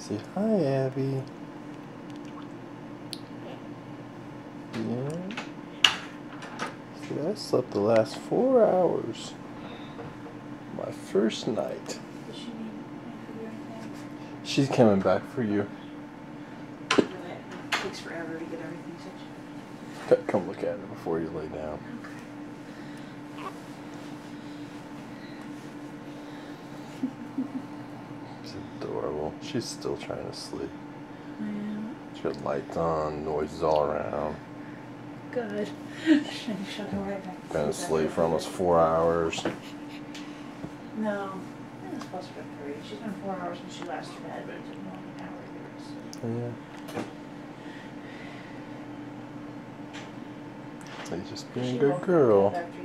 Say hi, Abby. Yeah. See, I slept the last 4 hours. My first night. Does she need food or anything? She's coming back for you. It takes forever to get everything situated. Come look at it before you lay down. She's adorable. She's still trying to sleep. I am. She got lights on, noises all around. Good. Shut her right back. Been asleep for almost 4 hours. No. It's supposed to be 3. She's been 4 hours since she last fed, but it took more than an hour to get her to sleep. Yeah. She's just being She a good woke up girl. after